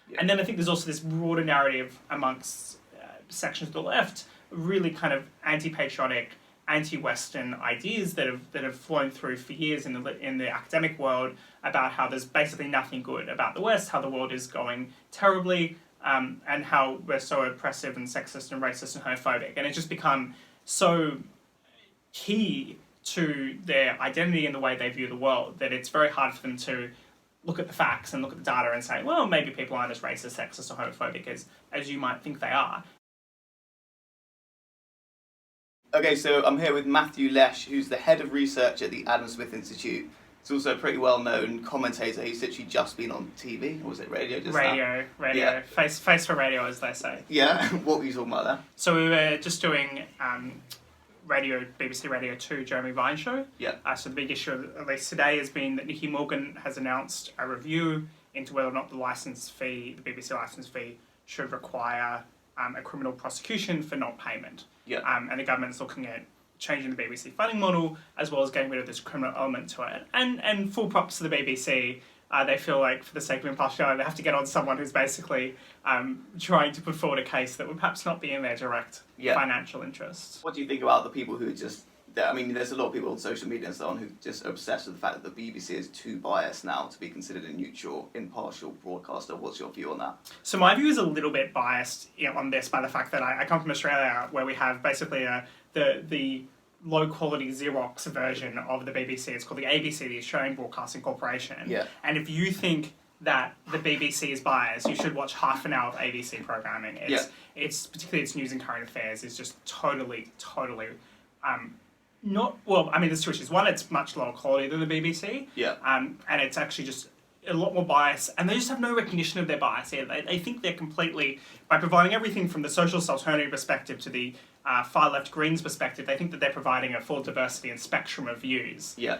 Yeah. And then I think there's also this broader narrative amongst sections of the left, really kind of anti-patriotic, anti-Western ideas that have flown through for years in the academic world about how there's basically nothing good about the West, how the world is going terribly, and how we're so oppressive and sexist and racist and homophobic. And it's just become so key to their identity and the way they view the world that it's very hard for them to look at the facts and look at the data and say, well, maybe people aren't as racist, sexist or homophobic as you might think they are. Okay, so I'm here with Matthew Lesh, who's the head of research at the Adam Smith Institute. He's also a pretty well-known commentator. He's literally just been on TV, or was it radio just Radio. Yeah. Face for radio, as they say. Yeah, what were you talking about there? So we were just doing BBC Radio 2 Jeremy Vine show. Yeah. So the big issue, at least today, has been that Nicky Morgan has announced a review into whether or not the BBC licence fee, should require a criminal prosecution for non-payment. Yeah. And the government's looking at changing the BBC funding model, as well as getting rid of this criminal element to it. And full props to the BBC. They feel like, for the sake of impartiality, they have to get on someone who's basically trying to put forward a case that would perhaps not be in their direct financial interests. What do you think about the people who are just... I mean, there's a lot of people on social media and so on who just are obsessed with the fact that the BBC is too biased now to be considered a neutral, impartial broadcaster. What's your view on that? So my view is a little bit biased on this by the fact that I come from Australia, where we have basically the low-quality Xerox version of the BBC. It's called the ABC, the Australian Broadcasting Corporation. Yeah. And if you think that the BBC is biased, you should watch half an hour of ABC programming. It's particularly its news and current affairs is just totally not... Well, I mean, there's two issues. One, it's much lower quality than the BBC. Yeah. And it's actually just a lot more bias, and they just have no recognition of their bias here. They think they're completely... By providing everything from the socialist alternative perspective to the far-left Greens perspective, they think that they're providing a full diversity and spectrum of views. Yeah.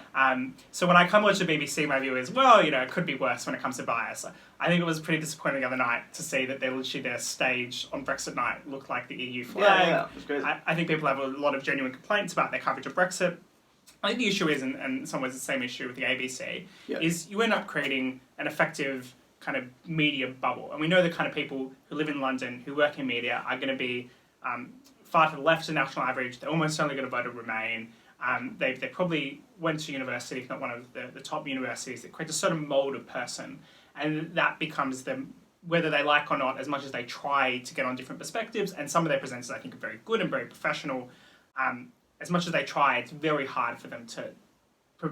So when I come watch the BBC, my view is, well, it could be worse when it comes to bias. I think it was pretty disappointing the other night to see that their stage on Brexit night looked like the EU flag. Yeah, it was great. I think people have a lot of genuine complaints about their coverage of Brexit. I think the issue is, and in some ways the same issue with the ABC, is you end up creating an effective kind of media bubble. And we know the kind of people who live in London, who work in media, are going to be far to the left of the national average. They're almost only going to vote to Remain. They probably went to university, if not one of the top universities, that creates a sort of mould of person. And that becomes them, whether they like or not, as much as they try to get on different perspectives. And some of their presenters, I think, are very good and very professional. As much as they try, it's very hard for them to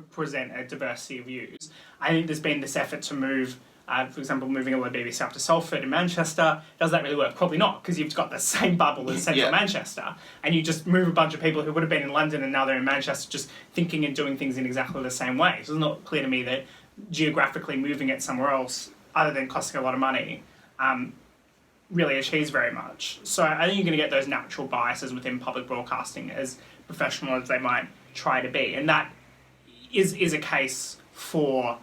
present a diversity of views. I think there's been this effort to move, for example, moving all the BBC up to Salford in Manchester. Does that really work? Probably not, because you've got the same bubble as central Manchester, and you just move a bunch of people who would have been in London and now they're in Manchester just thinking and doing things in exactly the same way. So it's not clear to me that geographically moving it somewhere else, other than costing a lot of money, really achieves very much. So I think you're going to get those natural biases within public broadcasting, as professional as they might try to be. And that is a case for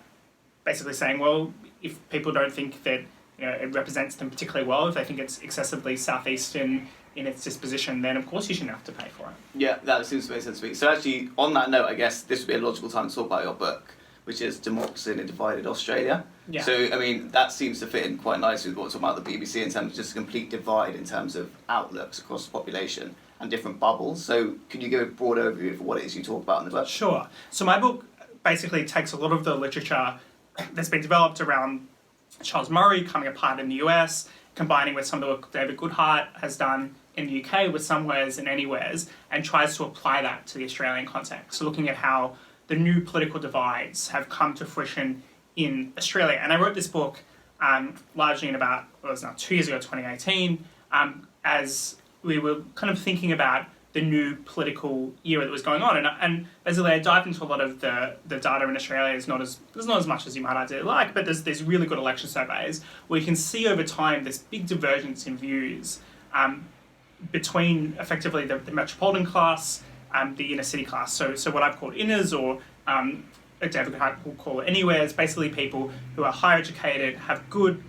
basically saying, well, if people don't think that it represents them particularly well, if they think it's excessively southeastern in its disposition, then of course you shouldn't have to pay for it. Yeah, that seems to make sense to me. So actually, on that note, I guess this would be a logical time to talk about your book, which is Democracy in a Divided Australia. Yeah. So, I mean, that seems to fit in quite nicely with what's talking about the BBC in terms of just a complete divide in terms of outlooks across the population and different bubbles. So, can you give a broad overview of what it is you talk about in the book? Sure. So my book basically takes a lot of the literature that's been developed around Charles Murray coming apart in the US, combining with some of the work David Goodhart has done in the UK with Somewheres and Anywheres, and tries to apply that to the Australian context. So looking at how the new political divides have come to fruition in Australia. And I wrote this book largely in about, well, it was now 2 years ago, 2018, as we were kind of thinking about the new political era that was going on. And basically I dived into a lot of the data in Australia. There's not as much as you might ideally like, but there's really good election surveys where you can see over time this big divergence in views between effectively the metropolitan class and the inner city class. So what I've called inners, or David will call it anywheres, basically people who are higher educated, have good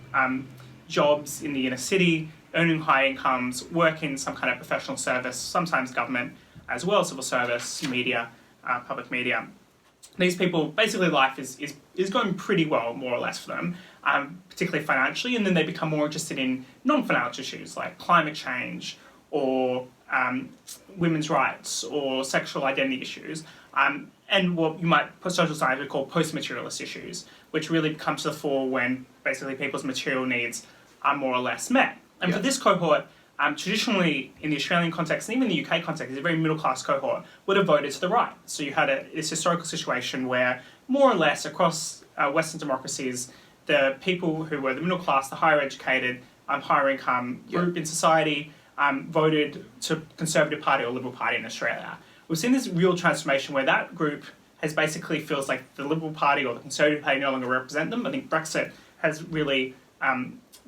jobs in the inner city, earning high incomes, work in some kind of professional service, sometimes government as well, civil service, media, public media. These people, basically life is going pretty well, more or less, for them. particularly financially, and then they become more interested in non-financial issues like climate change or women's rights or sexual identity issues, and what you might social science would call post-materialist issues, which really come to the fore when basically people's material needs are more or less met. And for this cohort, traditionally in the Australian context and even the UK context, it's a very middle-class cohort, would have voted to the right. So you had this historical situation where more or less across Western democracies, the people who were the middle class, the higher educated, higher income group in society voted to Conservative Party or Liberal Party in Australia. We've seen this real transformation where that group has basically feels like the Liberal Party or the Conservative Party no longer represent them. I think Brexit has really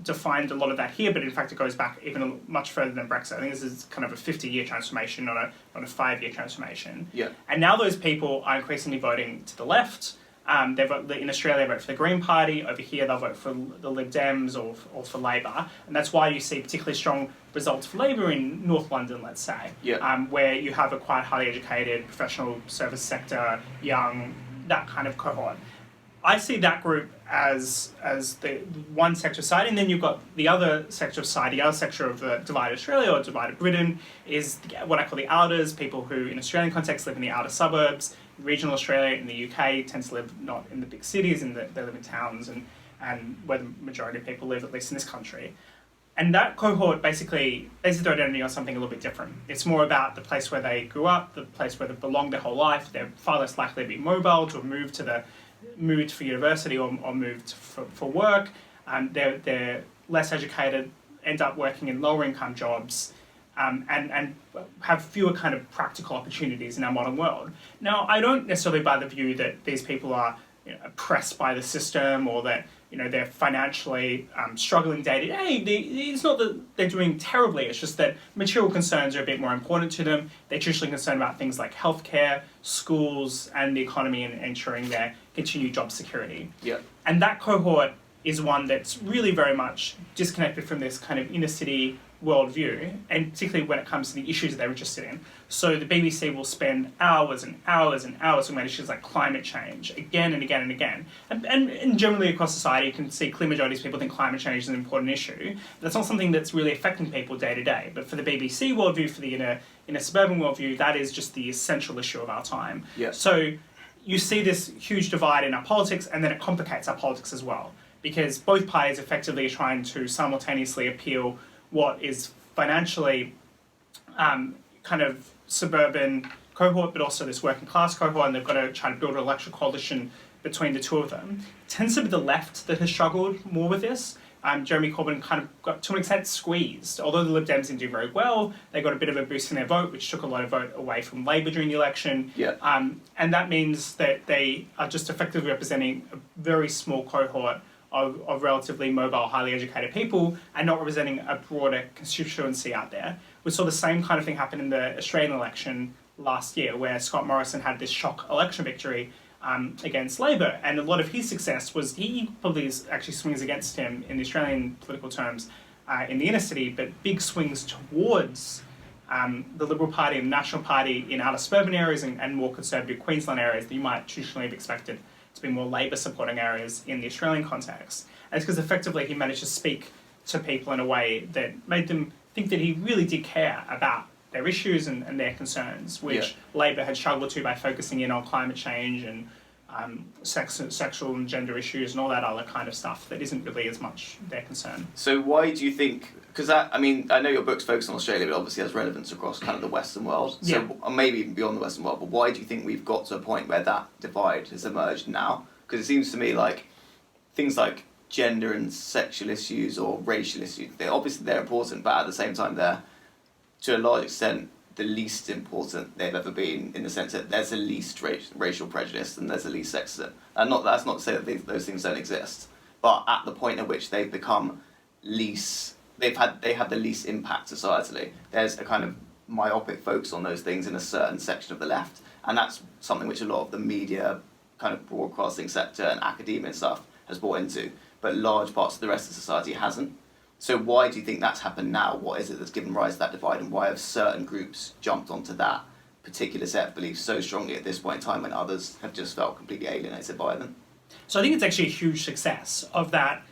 defined a lot of that here, but in fact it goes back even much further than Brexit. I think this is kind of a 50-year transformation, not a 5-year transformation. Yeah. And now those people are increasingly voting to the left. They vote, in Australia, they vote for the Green Party. Over here, they'll vote for the Lib Dems or for Labor. And that's why you see particularly strong results for Labor in North London, let's say, where you have a quite highly educated, professional service sector, young, that kind of cohort. I see that group as the one sector of society, and then you've got the other sector of society, the other sector of the divided Australia or divided Britain is what I call the outers, people who in Australian context live in the outer suburbs. Regional Australia in the UK tends to live not in the big cities, they live in towns and where the majority of people live, at least in this country. And that cohort basically bases their identity on something a little bit different. It's more about the place where they grew up, the place where they belonged their whole life. They're far less likely to be mobile, to have moved for university or moved for work. They're less educated, end up working in lower income jobs, and have fewer kind of practical opportunities in our modern world. Now, I don't necessarily buy the view that these people are oppressed by the system or that they're financially struggling day to day. It's not that they're doing terribly, it's just that material concerns are a bit more important to them. They're traditionally concerned about things like healthcare, schools, and the economy and ensuring their continued job security. Yeah. And that cohort is one that's really very much disconnected from this kind of inner city worldview, and particularly when it comes to the issues that they're interested in. So the BBC will spend hours and hours and hours on issues like climate change, again and again and again. And generally across society, you can see clear majorities of people think climate change is an important issue. That's not something that's really affecting people day to day. But for the BBC worldview, for the inner suburban worldview, that is just the essential issue of our time. Yeah. So you see this huge divide in our politics, and then it complicates our politics as well. Because both parties effectively are trying to simultaneously appeal what is financially kind of suburban cohort, but also this working class cohort, and they've got to try to build an electoral coalition between the two of them. It tends to be the left that has struggled more with this. Jeremy Corbyn kind of got, to an extent, squeezed. Although the Lib Dems didn't do very well, they got a bit of a boost in their vote, which took a lot of vote away from Labor during the election. Yeah. And that means that they are just effectively representing a very small cohort of relatively mobile, highly educated people, and not representing a broader constituency out there. We saw the same kind of thing happen in the Australian election last year, where Scott Morrison had this shock election victory against Labor, and a lot of his success was he probably actually swings against him in the Australian political terms in the inner city, but big swings towards the Liberal Party and the National Party in outer suburban areas and more conservative Queensland areas that you might traditionally have expected to be more Labor supporting areas in the Australian context. And it's because effectively he managed to speak to people in a way that made them think that he really did care about their issues and their concerns, which Labor had struggled to by focusing in on climate change and sexual and gender issues and all that other kind of stuff that isn't really as much their concern. So why do you think, because I know your book's focused on Australia, but obviously has relevance across kind of the Western world, so maybe even beyond the Western world, but why do you think we've got to a point where that divide has emerged now? Because it seems to me like things like gender and sexual issues or racial issues, they're important, but at the same time they're, to a large extent, the least important they've ever been, in the sense that there's the least racial prejudice and there's the least sexism. And that's not to say that those things don't exist, but at the point at which they've become they have the least impact societally, there's a kind of myopic focus on those things in a certain section of the left, and that's something which a lot of the media, kind of broadcasting sector and academia and stuff has bought into, but large parts of the rest of society hasn't. So why do you think that's happened now? What is it that's given rise to that divide, and why have certain groups jumped onto that particular set of beliefs so strongly at this point in time when others have just felt completely alienated by them? So I think it's actually a huge success of that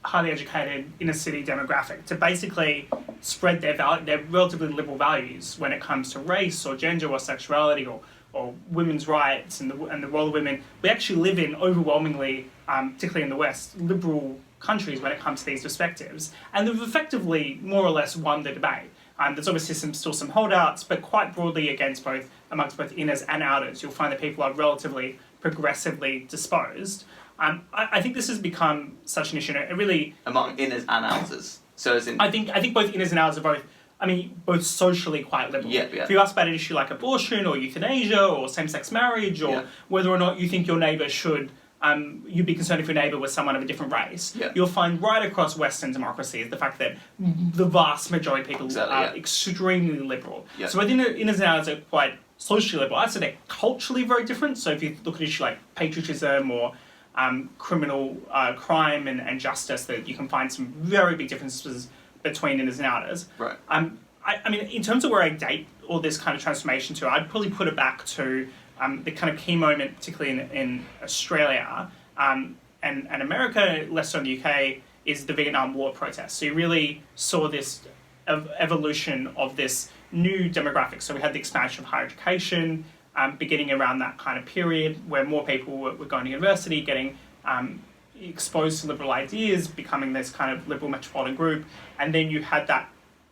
highly educated inner city demographic to basically spread their relatively liberal values when it comes to race or gender or sexuality or women's rights and the role of women. We actually live in overwhelmingly, particularly in the West, liberal countries when it comes to these perspectives, and they've effectively more or less won the debate. There's obviously still some holdouts, but quite broadly amongst both inners and outers, you'll find that people are relatively progressively disposed. I think this has become such an issue. It really among inners and outers. So as in, I think both inners and outers are both socially quite liberal. Yeah. If you ask about an issue like abortion or euthanasia or same-sex marriage or whether or not you think your neighbour should, you'd be concerned if your neighbour was someone of a different race, you'll find right across Western democracies the fact that the vast majority of people are extremely liberal. Yeah. So both inners and outers are quite socially liberal. I'd say they're culturally very different. So if you look at an issue like patriotism or criminal crime and justice, that you can find some very big differences between inners and outers. Right. I mean, in terms of where I date all this kind of transformation to, I'd probably put it back to the kind of key moment, particularly in Australia and America, less so in the UK, is the Vietnam War protests. So you really saw this evolution of this new demographic. So we had the expansion of higher education, beginning around that kind of period where more people were going to university, getting exposed to liberal ideas, becoming this kind of liberal metropolitan group, and then you had that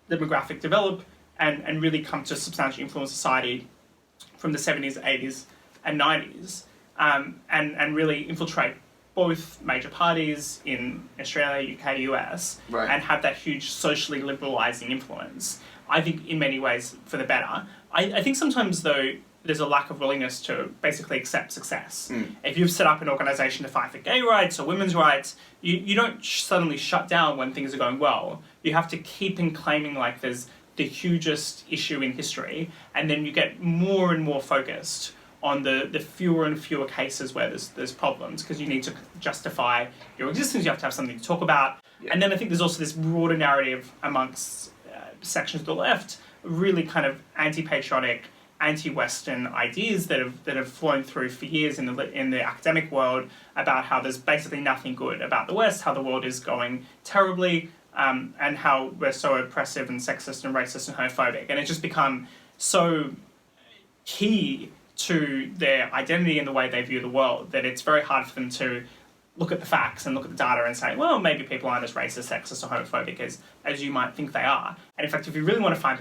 demographic develop and really come to substantially influence society from the 70s, 80s and 90s, and really infiltrate both major parties in Australia, UK, US, and have that huge socially liberalising influence. I think in many ways for the better. I think sometimes though there's a lack of willingness to basically accept success. If you've set up an organisation to fight for gay rights or women's rights, you don't suddenly shut down when things are going well. You have to keep claiming like there's the hugest issue in history, and then you get more and more focused on the fewer and fewer cases where there's problems, because you need to justify your existence, you have to have something to talk about. And then I think there's also this broader narrative amongst sections of the left, really kind of anti-patriotic, anti-Western ideas that have flown through for years in the academic world about how there's basically nothing good about the West, how the world is going terribly, and how we're so oppressive and sexist and racist and homophobic. And it's just become so key to their identity and the way they view the world that it's very hard for them to look at the facts and look at the data and say, well, maybe people aren't as racist, sexist or homophobic as you might think they are. And in fact, if you really want to find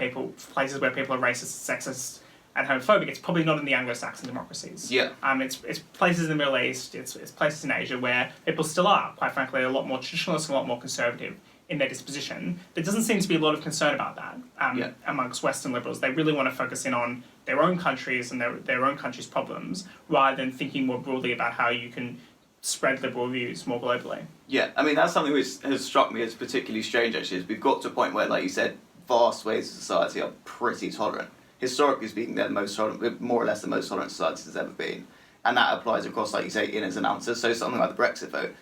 places where people are racist, sexist and homophobic, it's probably not in the Anglo-Saxon democracies. It's places in the Middle East, it's places in Asia where people still are, quite frankly, a lot more traditionalist and a lot more conservative in their disposition. There doesn't seem to be a lot of concern about that amongst Western liberals. They really want to focus in on their own countries and their own countries' problems, rather than thinking more broadly about how you can spread liberal views more globally. Yeah, I mean, that's something which has struck me as particularly strange, actually, is we've got to a point where, like you said, vast swathes of society are pretty tolerant. Historically speaking, they're the most tolerant, more or less the most tolerant society there's ever been. And that applies across, like you say, inners and outers. So something like the Brexit vote,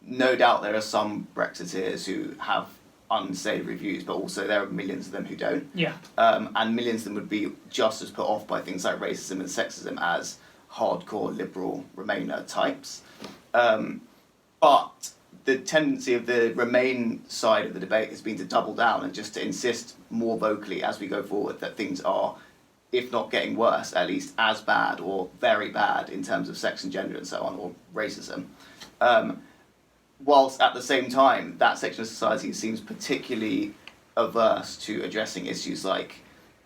no doubt there are some Brexiteers who have unsavoury views, but also there are millions of them who don't. And millions of them would be just as put off by things like racism and sexism as hardcore liberal Remainer types. But the tendency of the Remain side of the debate has been to double down and just to insist more vocally as we go forward that things are, if not getting worse, at least as bad or very bad in terms of sex and gender and so on, or racism. Whilst at the same time, that section of society seems particularly averse to addressing issues like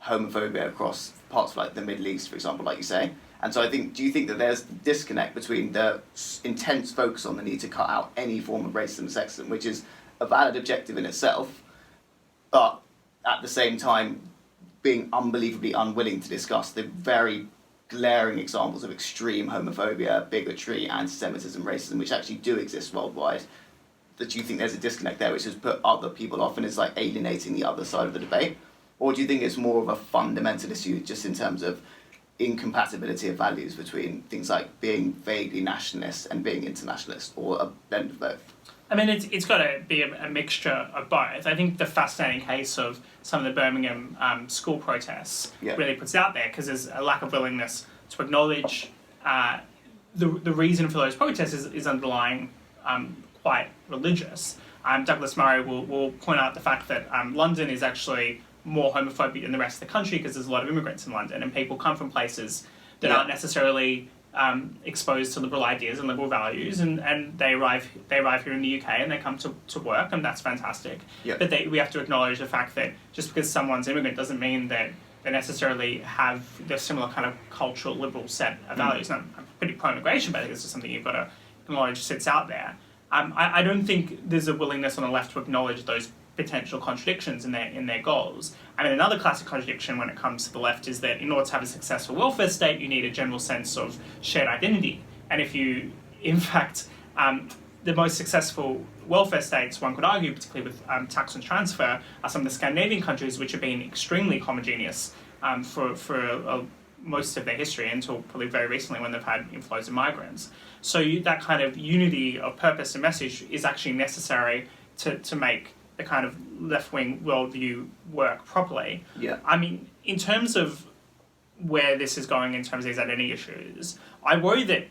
homophobia across parts of like the Middle East, for example, like you say. And so do you think that there's a disconnect between the intense focus on the need to cut out any form of racism and sexism, which is a valid objective in itself, but at the same time being unbelievably unwilling to discuss the very glaring examples of extreme homophobia, bigotry, anti-Semitism, racism, which actually do exist worldwide? That you think there's a disconnect there which has put other people off and is like alienating the other side of the debate? Or do you think it's more of a fundamental issue just in terms of incompatibility of values between things like being vaguely nationalist and being internationalist, or a blend of both? I mean, it's got to be a mixture of both. I think the fascinating case of some of the Birmingham school protests really puts out there, because there's a lack of willingness to acknowledge the reason for those protests is underlying quite religious. Douglas Murray will point out the fact that London is actually more homophobic than the rest of the country because there's a lot of immigrants in London, and people come from places that aren't necessarily exposed to liberal ideas and liberal values, and they arrive here in the UK and they come to work, and that's fantastic. But we have to acknowledge the fact that just because someone's immigrant doesn't mean that they necessarily have the similar kind of cultural liberal set of values. And I'm pretty pro-immigration, but I think this is something you've got to acknowledge sits out there. I don't think there's a willingness on the left to acknowledge those potential contradictions in their goals. I mean, another classic contradiction when it comes to the left is that in order to have a successful welfare state, you need a general sense of shared identity. And if you, in fact, the most successful welfare states, one could argue, particularly with tax and transfer, are some of the Scandinavian countries which have been extremely homogeneous for most of their history until probably very recently when they've had inflows of migrants. So that kind of unity of purpose and message is actually necessary to make the kind of left-wing worldview work properly. I mean, in terms of where this is going in terms of these identity issues, I worry that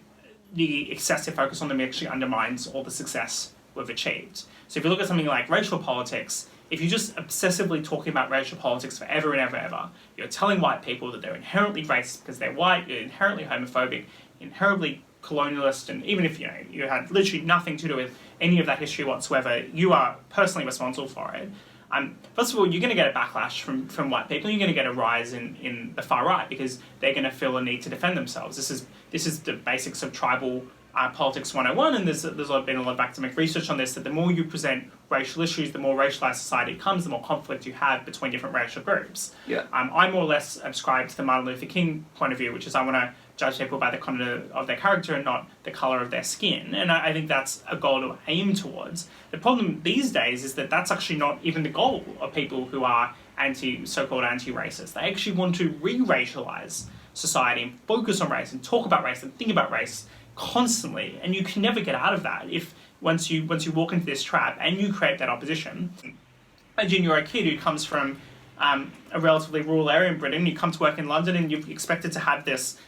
the excessive focus on them actually undermines all the success we've achieved. So if you look at something like racial politics, if you're just obsessively talking about racial politics forever and ever, you're telling white people that they're inherently racist because they're white, you're inherently homophobic, inherently colonialist, and even if you had literally nothing to do with any of that history whatsoever, you are personally responsible for it. First of all, you're going to get a backlash from white people. You're going to get a rise in the far right because they're going to feel a need to defend themselves. This is the basics of tribal politics 101, and there's been a lot of academic research on this, that the more you present racial issues, the more racialized society becomes, the more conflict you have between different racial groups. I more or less subscribe to the Martin Luther King point of view, which is I want to judge people by the content of their character and not the colour of their skin. And I think that's a goal to aim towards. The problem these days is that that's actually not even the goal of people who are so-called anti-racist. They actually want to re-racialise society and focus on race and talk about race and think about race constantly. And you can never get out of that if once you walk into this trap and you create that opposition. Imagine you're a kid who comes from a relatively rural area in Britain, you come to work in London and you're expected to have this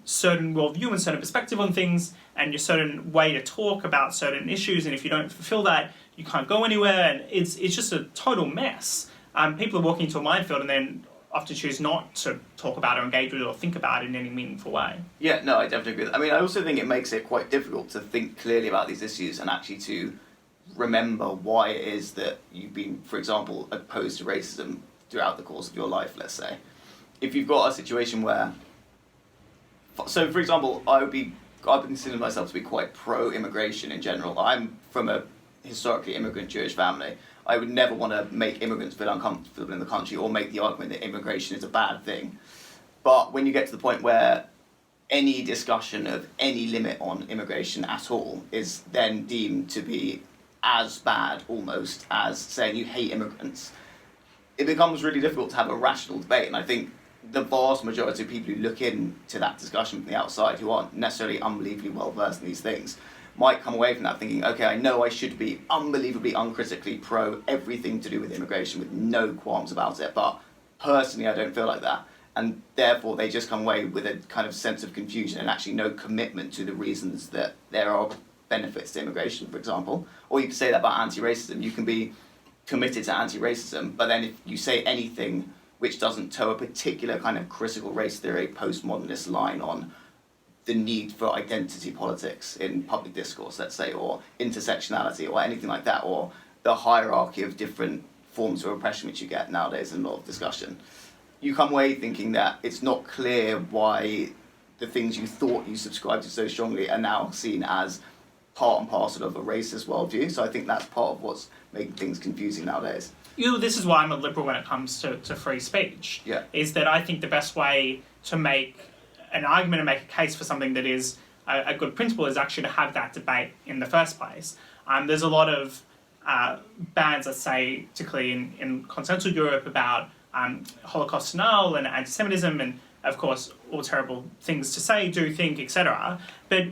certain worldview and certain perspective on things and your certain way to talk about certain issues, and if you don't fulfill that, you can't go anywhere, and it's just a total mess. People are walking into a minefield and then often choose not to talk about or engage with it or think about it in any meaningful way. Yeah, no, I definitely agree. I mean, I also think it makes it quite difficult to think clearly about these issues and actually to remember why it is that you've been, for example, opposed to racism throughout the course of your life, let's say. If you've got a situation where... So, for example, I would consider myself to be quite pro-immigration in general. I'm from a historically immigrant Jewish family. I would never want to make immigrants feel uncomfortable in the country or make the argument that immigration is a bad thing. But when you get to the point where any discussion of any limit on immigration at all is then deemed to be as bad, almost, as saying you hate immigrants, it becomes really difficult to have a rational debate. And I think the vast majority of people who look into that discussion from the outside, who aren't necessarily unbelievably well versed in these things, might come away from that thinking, okay, I know I should be unbelievably uncritically pro everything to do with immigration with no qualms about it, but personally I don't feel like that. And therefore they just come away with a kind of sense of confusion and actually no commitment to the reasons that there are benefits to immigration, for example. Or you can say that about anti-racism. You can be committed to anti-racism, but then if you say anything which doesn't toe a particular kind of critical race theory, postmodernist line on the need for identity politics in public discourse, let's say, or intersectionality, or anything like that, or the hierarchy of different forms of oppression which you get nowadays in a lot of discussion, you come away thinking that it's not clear why the things you thought you subscribed to so strongly are now seen as part and parcel of a racist worldview. So I think that's part of what's making things confusing nowadays. This is why I'm a liberal when it comes to free speech. Is that I think the best way to make an argument and make a case for something that is a good principle is actually to have that debate in the first place. There's a lot of bans, let's say, particularly in continental Europe, about Holocaust denial and anti-Semitism, and of course all terrible things to say, do, think, etc. But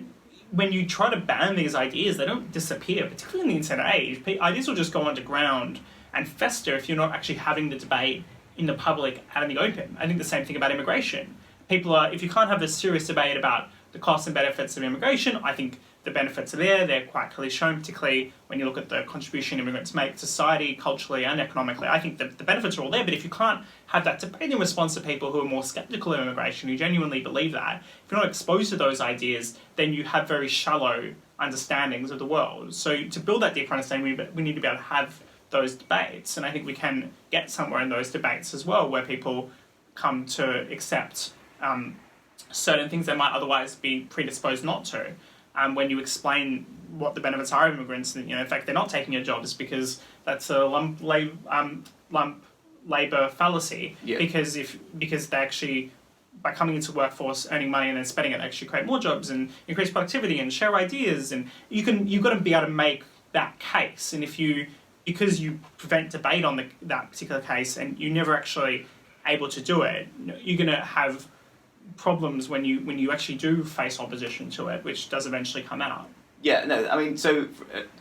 when you try to ban these ideas, they don't disappear, particularly in the internet age. Ideas will just go underground and fester if you're not actually having the debate in the public out in the open. I think the same thing about immigration. If you can't have a serious debate about the costs and benefits of immigration. I think the benefits are there. They're quite clearly shown, particularly when you look at the contribution immigrants make to society, culturally and economically. I think the benefits are all there, but if you can't have that debate in response to people who are more sceptical of immigration, who genuinely believe that, if you're not exposed to those ideas, then you have very shallow understandings of the world. So to build that deeper understanding, we need to be able to have those debates, and I think we can get somewhere in those debates as well, where people come to accept certain things they might otherwise be predisposed not to. When you explain what the benefits are of immigrants, and in fact they're not taking your jobs because that's a lump labour fallacy. Yeah. Because they actually, by coming into workforce, earning money and then spending it, they actually create more jobs and increase productivity and share ideas. And you've got to be able to make that case. And because you prevent debate on that particular case and you're never actually able to do it, you're going to have problems when you actually do face opposition to it, which does eventually come out. Yeah, no, I mean, so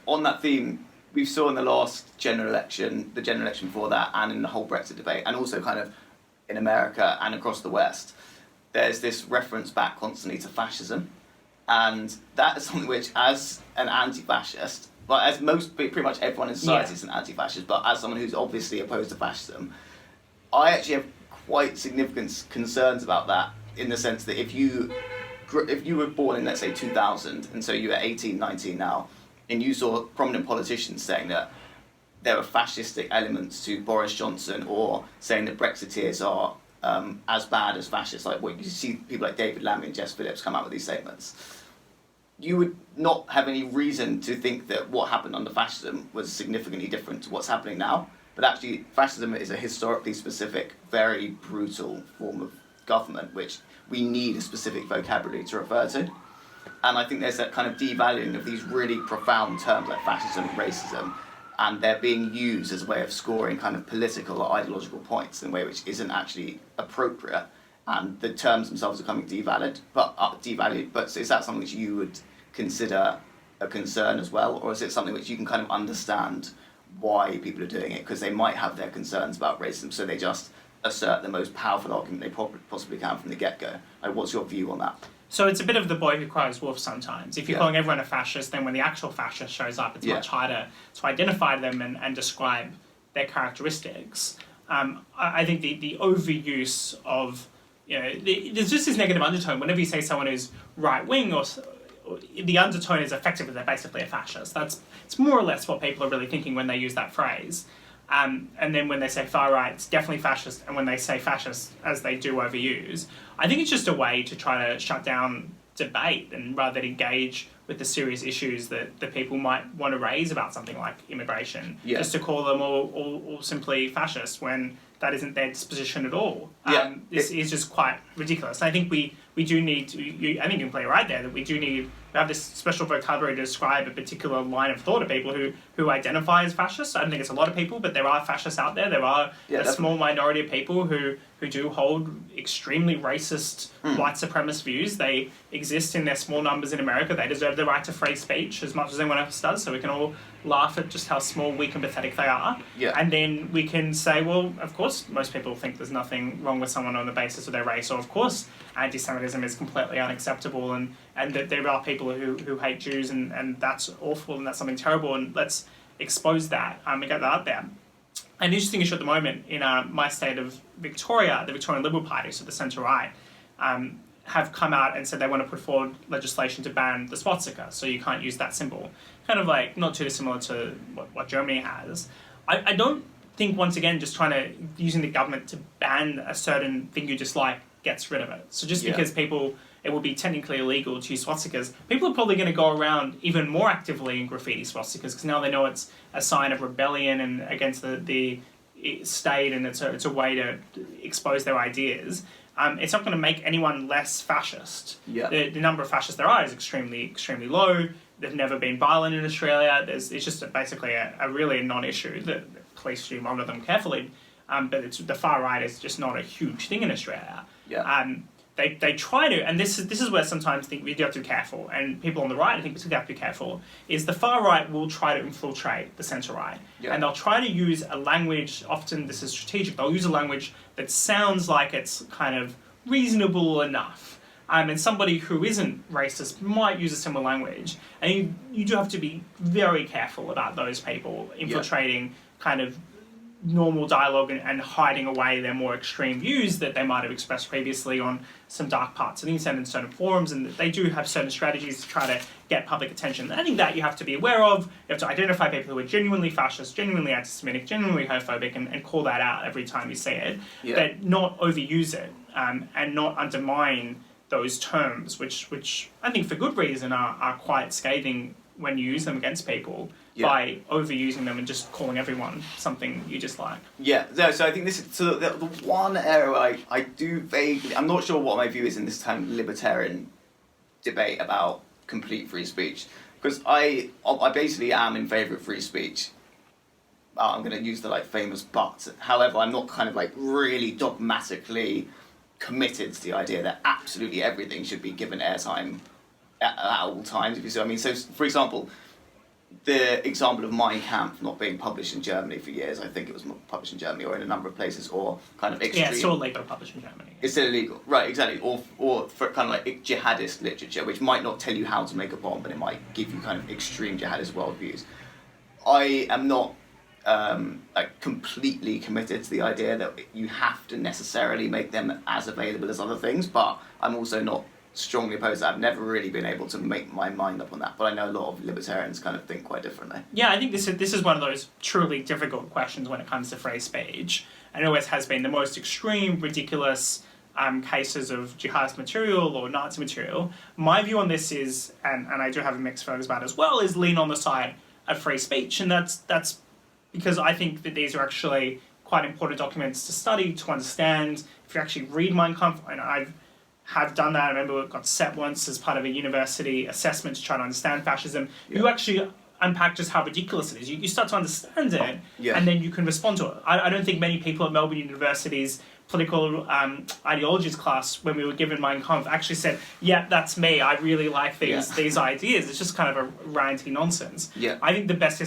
on that theme, we saw in the last general election, the general election before that, and in the whole Brexit debate, and also kind of in America and across the West, there's this reference back constantly to fascism, and that is something which, as an anti-fascist, well, as pretty much everyone in society is an anti-fascist, but as someone who's obviously opposed to fascism, I actually have quite significant concerns about that, in the sense that if you were born in, let's say, 2000, and so you're 18, 19 now, and you saw prominent politicians saying that there were fascistic elements to Boris Johnson, or saying that Brexiteers are as bad as fascists, like what you see people like David Lammy and Jess Phillips come out with these statements, you would not have any reason to think that what happened under fascism was significantly different to what's happening now. But actually, fascism is a historically specific, very brutal form of government, which we need a specific vocabulary to refer to. And I think there's that kind of devaluing of these really profound terms like fascism and racism, and they're being used as a way of scoring kind of political or ideological points in a way which isn't actually appropriate, and the terms themselves are becoming devalued. But is that something which you would consider a concern as well, or is it something which you can kind of understand why people are doing it, because they might have their concerns about racism, so they just assert the most powerful argument they possibly can from the get-go? Like, what's your view on that? So it's a bit of the boy who cries wolf sometimes. If you're calling everyone a fascist, then when the actual fascist shows up, it's much harder to identify them and describe their characteristics. I think the overuse of, there's just this negative undertone. Whenever you say someone is right-wing, or the undertone is effectively they're basically a fascist. It's more or less what people are really thinking when they use that phrase. And then when they say far right, it's definitely fascist, and when they say fascist, as they do overuse, I think it's just a way to try to shut down debate, and rather than engage with the serious issues that people might want to raise about something like immigration, just to call them all simply fascist when that isn't their disposition at all. This is just quite ridiculous. I think we do need to, I think you can play right there, that we have this special vocabulary to describe a particular line of thought of people who identify as fascists. I don't think it's a lot of people, but there are fascists out there. There are a small minority of people who do hold extremely racist, white supremacist views. They exist in their small numbers in America. They deserve the right to free speech as much as anyone else does, so we can all laugh at just how small, weak and pathetic they are. And then we can say, well, of course most people think there's nothing wrong with someone on the basis of their race, or of course anti-Semitism is completely unacceptable, and that there are people who hate Jews, and that's awful and that's something terrible, and let's expose that and get that out there. An interesting issue at the moment in my state of Victoria, the Victorian Liberal Party, so the centre-right, have come out and said they want to put forward legislation to ban the swastika, so you can't use that symbol. Kind of like not too dissimilar to what Germany has. I don't think, once again, just using the government to ban a certain thing you dislike gets rid of it. So just because it will be technically illegal to use swastikas, people are probably going to go around even more actively and graffiti swastikas, because now they know it's a sign of rebellion and against the state, and it's a way to expose their ideas. It's not going to make anyone less fascist. The number of fascists there are is extremely, extremely low. They've never been violent in Australia. It's just basically a really non-issue. The police do monitor them carefully, but the far right is just not a huge thing in Australia. They try to, and this is where sometimes I think we do have to be careful, and people on the right I think particularly have to be careful, is the far right will try to infiltrate the centre right, and they'll try to use a language, often this is strategic, they'll use a language that sounds like it's kind of reasonable enough, And somebody who isn't racist might use a similar language. And you do have to be very careful about those people infiltrating kind of normal dialogue and hiding away their more extreme views that they might have expressed previously on some dark parts of the internet and certain forums, and they do have certain strategies to try to get public attention. And I think that you have to be aware of. You have to identify people who are genuinely fascist, genuinely anti-Semitic, genuinely homophobic, and call that out every time you see it, but not overuse it and not undermine those terms, which I think for good reason are quite scathing when you use them against people by overusing them and just calling everyone something you dislike. Yeah, so I think this is the one area I do vaguely... I'm not sure what my view is in this time libertarian debate about complete free speech, because I basically am in favour of free speech. I'm going to use the famous but. However, I'm not kind of really dogmatically committed to the idea that absolutely everything should be given airtime at all times, if you see what I mean. So, for example, the example of Mein Kampf not being published in Germany for years, I think it was published in Germany or in a number of places, or kind of extreme... Yeah, it's still illegal to publish in Germany. It's still illegal, right, exactly. Or for kind of jihadist literature, which might not tell you how to make a bomb, but it might give you kind of extreme jihadist worldviews. I am not completely committed to the idea that you have to necessarily make them as available as other things, but I'm also not strongly opposed to that. I've never really been able to make my mind up on that, but I know a lot of libertarians kind of think quite differently. Yeah, I think this is one of those truly difficult questions when it comes to free speech, and it always has been. The most extreme, ridiculous cases of jihadist material or Nazi material. My view on this is, and I do have a mixed feelings about it as well, is lean on the side of free speech, and that's because I think that these are actually quite important documents to study, to understand. If you actually read Mein Kampf, and I have done that. I remember it got set once as part of a university assessment to try to understand fascism. You actually unpack just how ridiculous it is. You start to understand it, and then you can respond to it. I don't think many people at Melbourne University's political ideologies class, when we were given Mein Kampf, actually said, yeah, that's me, I really like these ideas. It's just kind of a ranty nonsense. I think the best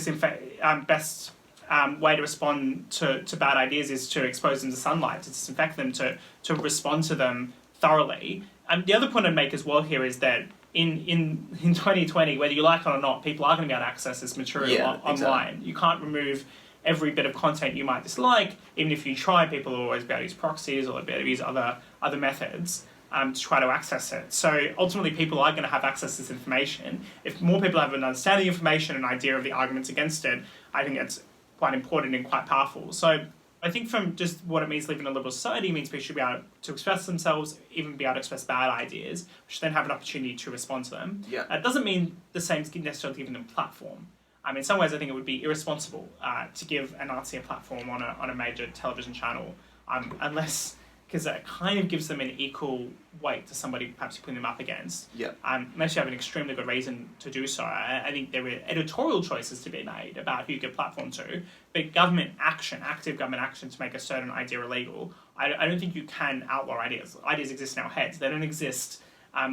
way to respond to bad ideas is to expose them to sunlight, to disinfect them, to respond to them thoroughly. The other point I'd make as well here is that in 2020, whether you like it or not, people are going to be able to access this material online. You can't remove every bit of content you might dislike. Even if you try, people will always be able to use proxies or be able to use other methods to try to access it. So ultimately, people are going to have access to this information. If more people have an understanding of information, an idea of the arguments against it, I think it's quite important and quite powerful. So I think from just what it means living in a liberal society means people should be able to express themselves, even be able to express bad ideas, which then have an opportunity to respond to them. It doesn't mean the same as necessarily giving them a platform. In some ways, I think it would be irresponsible to give a Nazi a platform on a major television channel, unless, because it kind of gives them an equal weight to somebody perhaps putting them up against. Unless you have an extremely good reason to do so. I think there are editorial choices to be made about who you give platform to, but government action, active government action to make a certain idea illegal, I don't think you can outlaw ideas. Ideas exist in our heads. They don't exist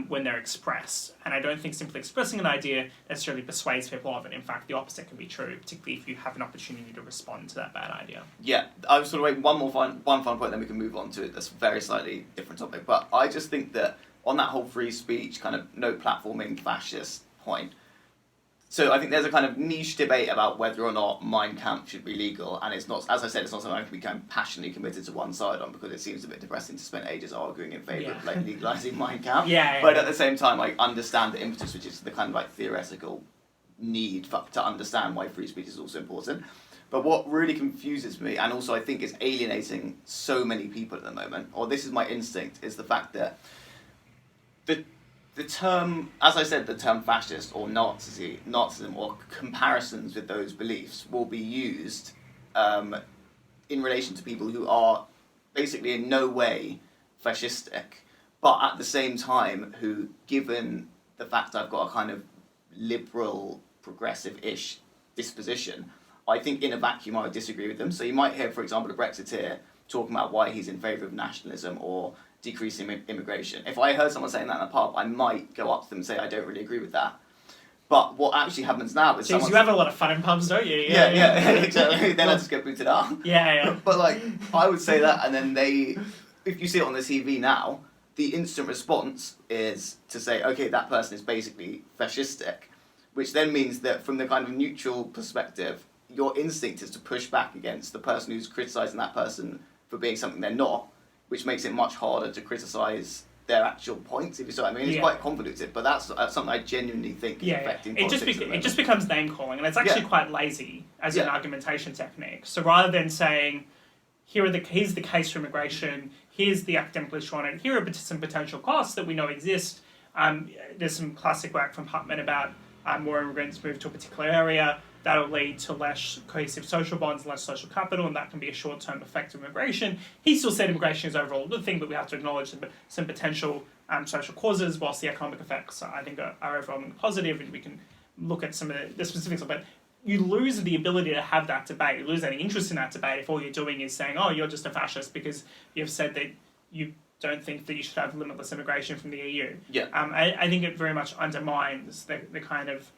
when they're expressed. And I don't think simply expressing an idea necessarily persuades people of it. In fact, the opposite can be true, particularly if you have an opportunity to respond to that bad idea. I was sort of one final point, then we can move on to that's a very slightly different topic. But I just think that on that whole free speech, kind of no platforming fascist point, so I think there's a kind of niche debate about whether or not Mein Kampf should be legal, and it's not, as I said, it's not something I can be kind of passionately committed to one side on, because it seems a bit depressing to spend ages arguing in favour of legalising Mein Kampf. But at the same time, I understand the impetus, which is the kind of theoretical need to understand why free speech is also important. But what really confuses me, and also I think is alienating so many people at the moment, or this is my instinct, is the fact that the term, as I said, the term fascist or Nazism or comparisons with those beliefs will be used in relation to people who are basically in no way fascistic, but at the same time who, given the fact I've got a kind of liberal, progressive-ish disposition, I think in a vacuum I would disagree with them. So you might hear, for example, a Brexiteer talking about why he's in favour of nationalism or decreasing immigration. If I heard someone saying that in a pub, I might go up to them and say, I don't really agree with that. But what actually happens now is you have a lot of fun in pubs, don't you? Yeah, exactly. Then I just get booted out. Yeah. But I would say that, and then if you see it on the TV now, the instant response is to say, okay, that person is basically fascistic, which then means that from the kind of neutral perspective, your instinct is to push back against the person who's criticising that person for being something they're not, which makes it much harder to criticise their actual points, if you see what I mean. It's quite convoluted, but that's something I genuinely think is affecting politics. It just becomes name-calling, and it's actually quite lazy as an argumentation technique. So rather than saying, here's the case for immigration, here's the academic literature on it, here are some potential costs that we know exist. There's some classic work from Putman about more immigrants move to a particular area, that'll lead to less cohesive social bonds, less social capital, and that can be a short-term effect of immigration. He still said immigration is overall a good thing, but we have to acknowledge some potential social causes, whilst the economic effects, I think, are overwhelmingly positive, and we can look at some of the specifics of it. You lose the ability to have that debate, you lose any interest in that debate if all you're doing is saying, oh, you're just a fascist because you've said that you don't think that you should have limitless immigration from the EU. I think it very much undermines the kind of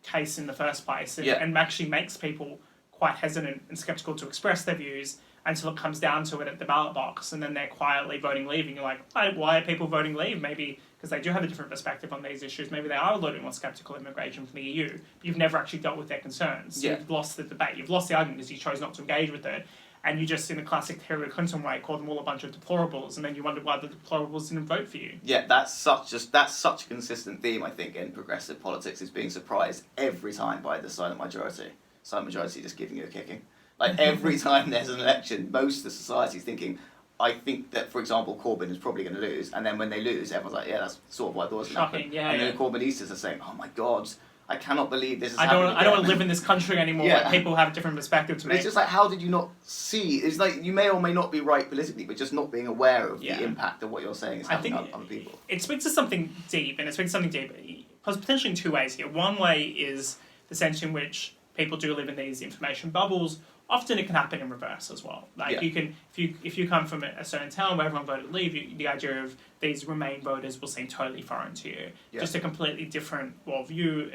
case in the first place, and actually makes people quite hesitant and sceptical to express their views until it comes down to it at the ballot box, and then they're quietly voting leave, and you're like, why are people voting leave? Maybe because they do have a different perspective on these issues. Maybe they are a little bit more sceptical of immigration from the EU, but you've never actually dealt with their concerns. You've lost the debate, you've lost the argument because you chose not to engage with it, and you just, in the classic Hillary Clinton way, call them all a bunch of deplorables, and then you wonder why the deplorables didn't vote for you. Yeah, that's such a consistent theme, I think, in progressive politics, is being surprised every time by the silent majority. Silent majority just giving you a kicking. Like, every time there's an election, most of the society is thinking, I think that, for example, Corbyn is probably going to lose, and then when they lose, everyone's like, yeah, that's sort of what I thought was going to happen. And then the Corbynistas are saying, oh my God, I cannot believe this is happening I don't want to live in this country anymore. Like, people have different perspectives to me. It's just like, how did you not see? It's like, you may or may not be right politically, but just not being aware of the impact of what you're saying is having on other people. It speaks to something deep, potentially in two ways here. One way is the sense in which people do live in these information bubbles. Often it can happen in reverse as well. Like, you can, if you come from a certain town where everyone voted leave, the idea of these Remain voters will seem totally foreign to you. Just a completely different worldview,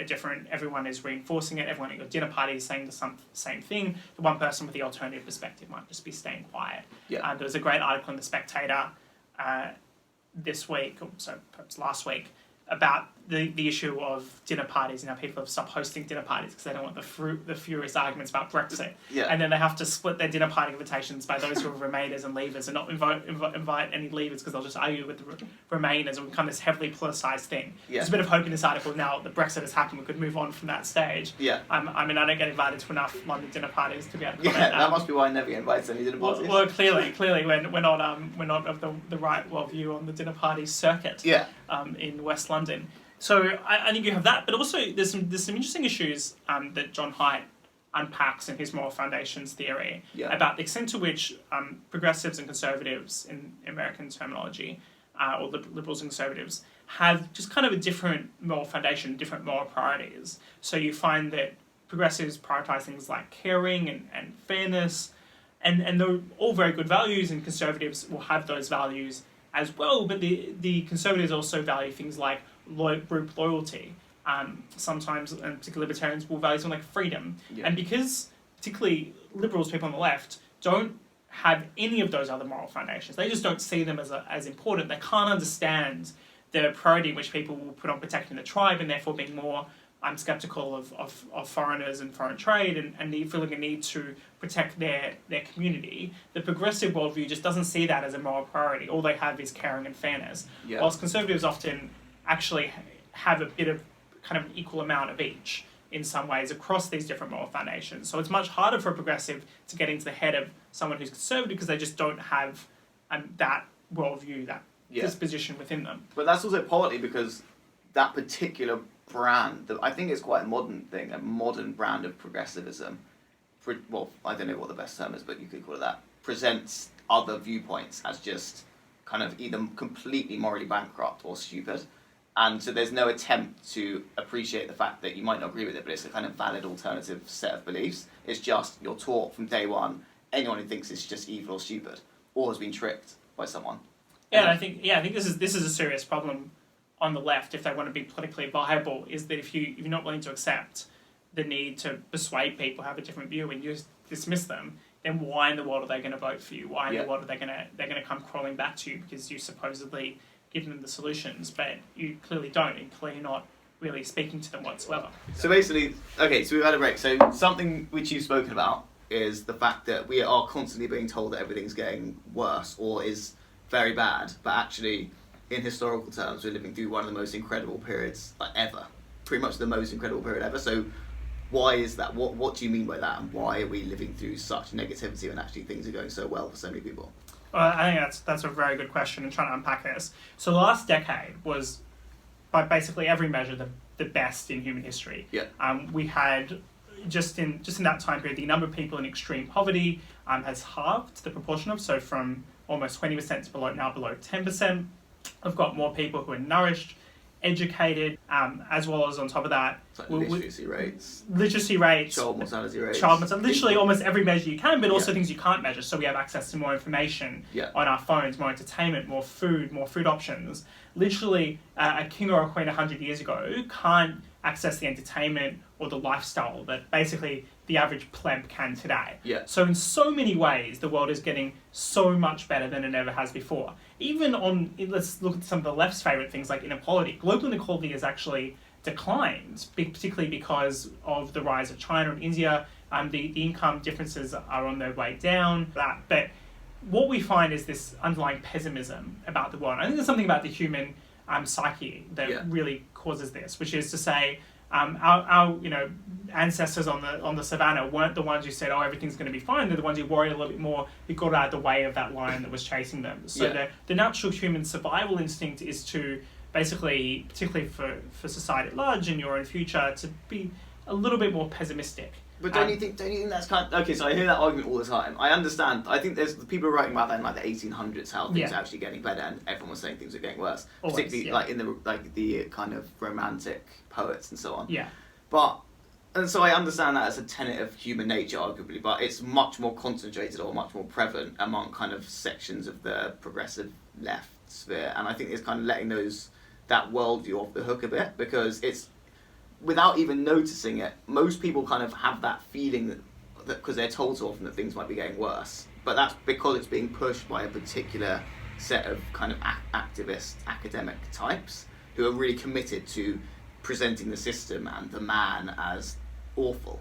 everyone is reinforcing it, everyone at your dinner party is saying the same thing. The one person with the alternative perspective might just be staying quiet. There was a great article in The Spectator this week, or so perhaps last week, about the issue of dinner parties and how people have stopped hosting dinner parties because they don't want the furious arguments about Brexit. And then they have to split their dinner party invitations by those who are Remainers and Leavers, and not invite any Leavers because they'll just argue with the Remainers and become this heavily politicised thing. There's a bit of hope in this article now that Brexit has happened. We could move on from that stage. I mean, I don't get invited to enough London dinner parties to be able to comment. That must be why I never get invited to any dinner parties. Well, clearly we're not of the right worldview on the dinner party circuit. In West London. So I think you have that, but also there's some interesting issues that John Haidt unpacks in his moral foundations theory about the extent to which progressives and conservatives, in American terminology, or liberals and conservatives, have just kind of a different moral foundation, different moral priorities. So you find that progressives prioritise things like caring and fairness, and they're all very good values, and conservatives will have those values as well, but the conservatives also value things like group loyalty. Sometimes, and particularly libertarians, will value something like freedom. And because particularly liberals, people on the left, don't have any of those other moral foundations, they just don't see them as important. They can't understand the priority in which people will put on protecting the tribe, and therefore being more sceptical of foreigners and foreign trade, and feeling a need to protect their community. The progressive worldview just doesn't see that as a moral priority. All they have is caring and fairness. Whilst conservatives often actually have a bit of kind of equal amount of each in some ways across these different moral foundations. So it's much harder for a progressive to get into the head of someone who's conservative because they just don't have that worldview, that disposition within them. But that's also partly because that particular brand, that I think it's quite a modern thing, a modern brand of progressivism, well, I don't know what the best term is, but you could call it that, presents other viewpoints as just kind of either completely morally bankrupt or stupid. And so there's no attempt to appreciate the fact that you might not agree with it, but it's a kind of valid alternative set of beliefs. It's just you're taught from day one, anyone who thinks it's just evil or stupid or has been tricked by someone. And I think this is a serious problem on the left if they want to be politically viable, is that if you're not willing to accept the need to persuade people have a different view, and you dismiss them, then why in the world are they going to vote for you? Why in the world are they going to come crawling back to you because you supposedly give them the solutions, but you clearly don't, and clearly not really speaking to them whatsoever. So basically, okay, so we've had a break. So something which you've spoken about is the fact that we are constantly being told that everything's getting worse or is very bad, but actually, in historical terms, we're living through one of the most incredible periods ever. Pretty much the most incredible period ever. So why is that? What do you mean by that? And why are we living through such negativity when actually things are going so well for so many people? Well, I think that's a very good question and trying to unpack this. So the last decade was, by basically every measure, the best in human history. Yeah. We had, just in that time period, the number of people in extreme poverty has halved, the proportion of, so from almost 20% to below 10%. We've got more people who are nourished, educated, as well as on top of that, literacy rates, child mortality rates, literally almost every measure you can, but also things you can't measure. So we have access to more information on our phones, more entertainment, more food options. Literally, a king or a queen 100 years ago can't access the entertainment or the lifestyle that basically the average pleb can today. Yeah. So in so many ways, the world is getting so much better than it ever has before. Even let's look at some of the left's favourite things like inequality. Global inequality has actually declined, particularly because of the rise of China and India. The income differences are on their way down. But what we find is this underlying pessimism about the world. I think there's something about the human psyche that really causes this, which is to say, our ancestors on the savannah weren't the ones who said, oh, everything's going to be fine. They're the ones who worried a little bit more, who got out of the way of that lion that was chasing them. So the natural human survival instinct is to basically, particularly for society at large in your own future, to be a little bit more pessimistic. But don't you think that's kind of... Okay, so I hear that argument all the time. I understand. I think there's people writing about that in the 1800s, how things are actually getting better, and everyone was saying things are getting worse. Always, particularly in the kind of romantic poets and so on. Yeah. And so I understand that as a tenet of human nature, arguably, but it's much more concentrated or much more prevalent among kind of sections of the progressive left sphere. And I think it's kind of letting that worldview off the hook a bit, because it's, without even noticing it, most people kind of have that feeling that because they're told so often that things might be getting worse, but that's because it's being pushed by a particular set of kind of activist academic types who are really committed to presenting the system and the man as awful,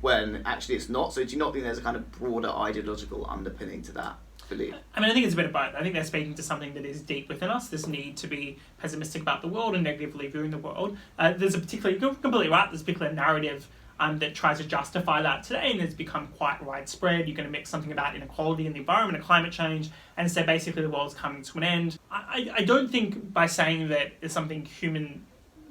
when actually it's not. So do you not think there's a kind of broader ideological underpinning to that belief? I mean, I think it's a bit of both. I think they're speaking to something that is deep within us, this need to be pessimistic about the world and negatively viewing the world. You're completely right, there's a particular narrative that tries to justify that today, and it's become quite widespread. You're going to mix something about inequality in the environment and climate change, and say basically the world's coming to an end. I don't think by saying that there's something human,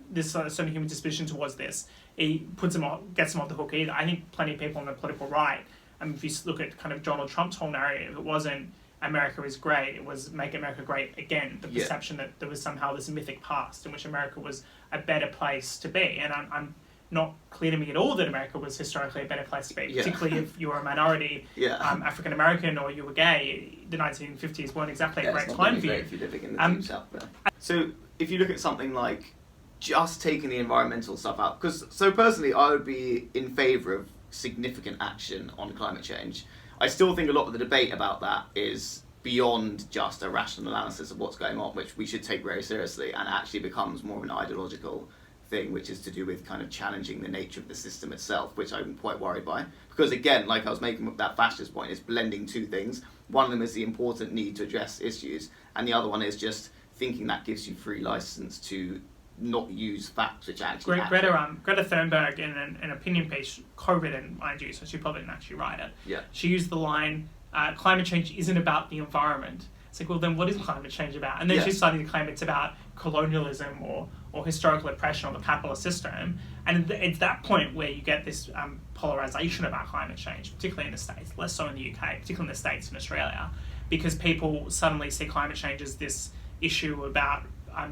there's a certain human disposition towards this, it gets them off the hook either. I think plenty of people on the political right, if you look at kind of Donald Trump's whole narrative, it wasn't America is great, it was make America great again. The perception that there was somehow this mythic past in which America was a better place to be. And I'm not clear to me at all that America was historically a better place to be, particularly if you were a minority, African American, or you were gay. The 1950s weren't exactly a great time for you. If you're living in the deep south there. So if you look at something like just taking the environmental stuff out, because so personally I would be in favour of significant action on climate change. I still think a lot of the debate about that is beyond just a rational analysis of what's going on, which we should take very seriously, and actually becomes more of an ideological thing, which is to do with kind of challenging the nature of the system itself, which I'm quite worried by. Because again, like I was making that fascist point, is blending two things. One of them is the important need to address issues, and the other one is just thinking that gives you free license to not use facts which actually Greta Thunberg in an opinion piece, co-written, mind you, so she probably didn't actually write it. Yeah. She used the line, climate change isn't about the environment. It's like, well, then what is climate change about? And then she's starting to claim it's about colonialism or historical oppression or the capitalist system. And it's that point where you get this polarization about climate change, particularly in the States, less so in the UK, particularly in the States and Australia, because people suddenly see climate change as this issue about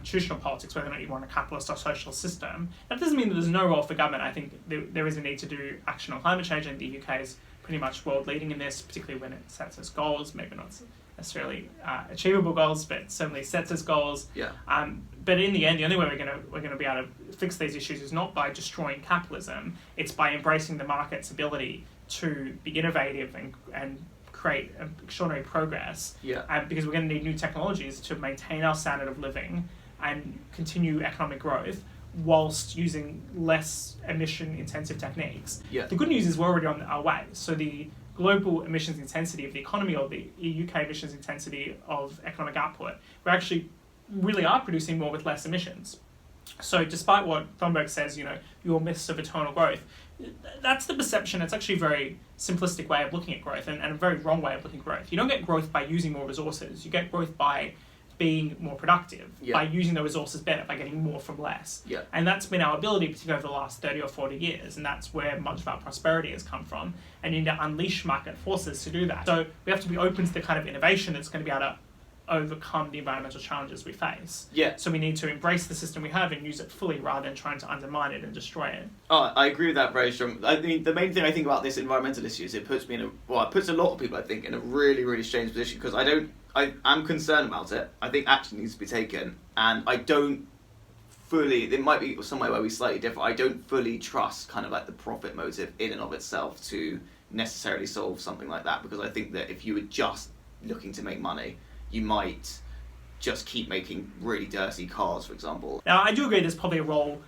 traditional politics, whether or not you want a capitalist or socialist system. That doesn't mean that there's no role for government. I think there is a need to do action on climate change, and the UK is pretty much world leading in this, particularly when it sets its goals, maybe not necessarily achievable goals, but certainly sets its goals. Yeah. But in the end, the only way we're going to be able to fix these issues is not by destroying capitalism. It's by embracing the market's ability to be innovative and create extraordinary progress. Because we're going to need new technologies to maintain our standard of living and continue economic growth whilst using less emission-intensive techniques. The good news is we're already on our way. So the global emissions intensity of the economy, or the UK emissions intensity of economic output, we actually really are producing more with less emissions. So despite what Thunberg says, your myths of eternal growth, that's the perception. It's actually a very simplistic way of looking at growth and a very wrong way of looking at growth. You don't get growth by using more resources. You get growth by being more productive, by using the resources better, by getting more from less. And that's been our ability, particularly over the last 30 or 40 years, and that's where much of our prosperity has come from. And you need to unleash market forces to do that. So we have to be open to the kind of innovation that's going to be able to overcome the environmental challenges we face. So we need to embrace the system we have and use it fully rather than trying to undermine it and destroy it. Oh, I agree with that very strong. I mean, the main thing I think about this environmental issue is it puts me in it puts a lot of people, I think, in a really, really strange position, because I'm concerned about it. I think action needs to be taken, and I don't fully, it might be somewhere where we slightly differ, I don't fully trust kind of like the profit motive in and of itself to necessarily solve something like that, because I think that if you were just looking to make money, you might just keep making really dirty cars, for example. Now, I do agree there's probably a role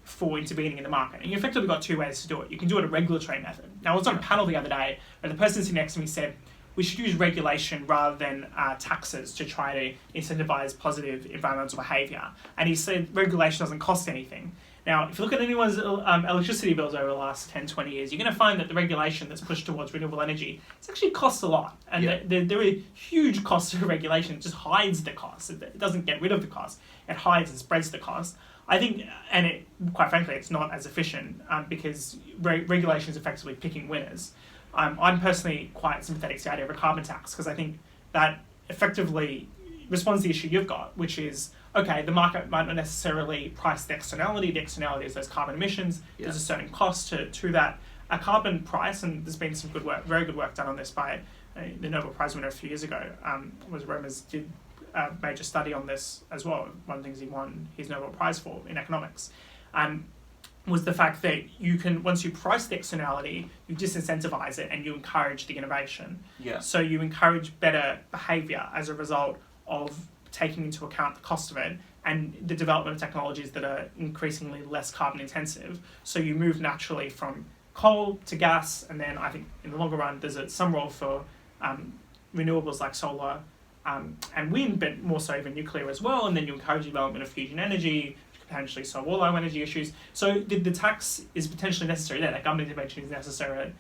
for intervening in the market, and you effectively got two ways to do it. You can do it a regulatory method. Now, I was on a panel the other day where the person sitting next to me said, we should use regulation rather than taxes to try to incentivize positive environmental behaviour. And he said regulation doesn't cost anything. Now, if you look at anyone's electricity bills over the last 10, 20 years, you're going to find that the regulation that's pushed towards renewable energy, it's actually costs a lot. And there are huge costs to regulation. It just hides the cost. It doesn't get rid of the cost. It hides and spreads the cost. I think, and quite frankly, it's not as efficient because regulation is effectively picking winners. I'm personally quite sympathetic to the idea of a carbon tax, because I think that effectively responds to the issue you've got, which is, okay, the market might not necessarily price the externality. The externality is those carbon emissions. There's a certain cost to that. A carbon price, and there's been some good work, very good work done on this by the Nobel Prize winner a few years ago, was Remes, did a major study on this as well. One of the things he won his Nobel Prize for in economics. Was the fact that you can, once you price the externality, you disincentivize it and you encourage the innovation. So you encourage better behaviour as a result of taking into account the cost of it and the development of technologies that are increasingly less carbon intensive. So you move naturally from coal to gas, and then I think in the longer run there's some role for renewables like solar and wind, but more so even nuclear as well, and then you encourage the development of fusion energy, potentially solve all our energy issues. So the tax is potentially necessary there. That government intervention is necessary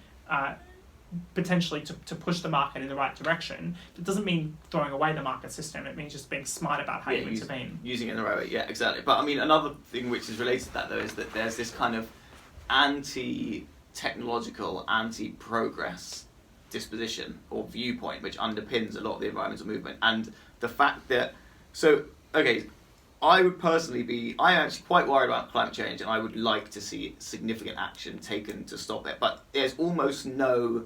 potentially to push the market in the right direction. It doesn't mean throwing away the market system. It means just being smart about how you intervene. Using it in the right way, yeah, exactly. But I mean, another thing which is related to that, though, is that there's this kind of anti-technological, anti-progress disposition or viewpoint which underpins a lot of the environmental movement. And the fact that... I would personally I'm actually quite worried about climate change, and I would like to see significant action taken to stop it. But there's almost no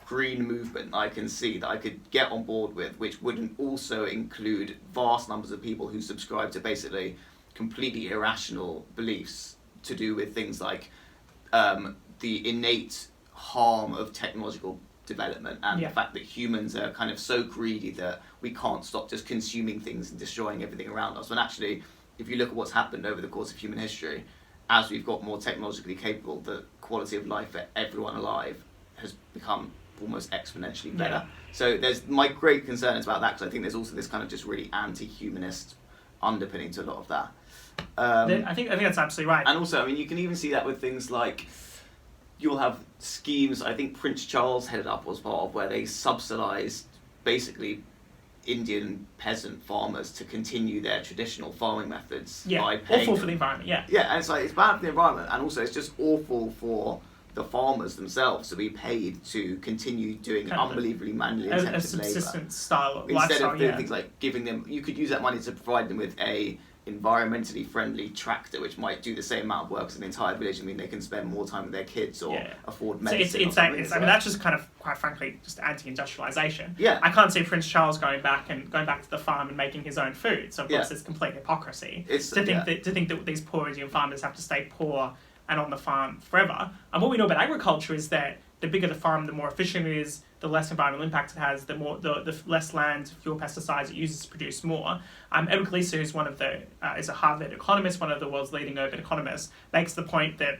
green movement I can see that I could get on board with, which wouldn't also include vast numbers of people who subscribe to basically completely irrational beliefs to do with things like the innate harm of technological development and the fact that humans are kind of so greedy that we can't stop just consuming things and destroying everything around us. When actually, if you look at what's happened over the course of human history, as we've got more technologically capable, the quality of life for everyone alive has become almost exponentially better. So there's my great concern is about that, because I think there's also this kind of just really anti-humanist underpinning to a lot of that. I think that's absolutely right. And also, I mean, you can even see that with things like you'll have schemes, I think Prince Charles headed up was part of, where they subsidised basically Indian peasant farmers to continue their traditional farming methods by paying awful for the environment, and it's like, it's bad for the environment, and also it's just awful for the farmers themselves to be paid to continue doing kind unbelievably manually intensive labour. A subsistence style Instead lifestyle, of doing things like giving them, you could use that money to provide them with a environmentally friendly tractor which might do the same amount of work as an entire village. I mean, they can spend more time with their kids or afford medicine. So I mean, that's just kind of, quite frankly, just anti-industrialisation. Yeah. I can't see Prince Charles going back to the farm and making his own food. So of course it's complete hypocrisy to think that these poor Indian farmers have to stay poor and on the farm forever. And what we know about agriculture is that the bigger the farm, the more efficient it is, the less environmental impact it has, the less land, fewer pesticides it uses to produce more. Edward Gleeser, who's is a Harvard economist, one of the world's leading urban economists, makes the point that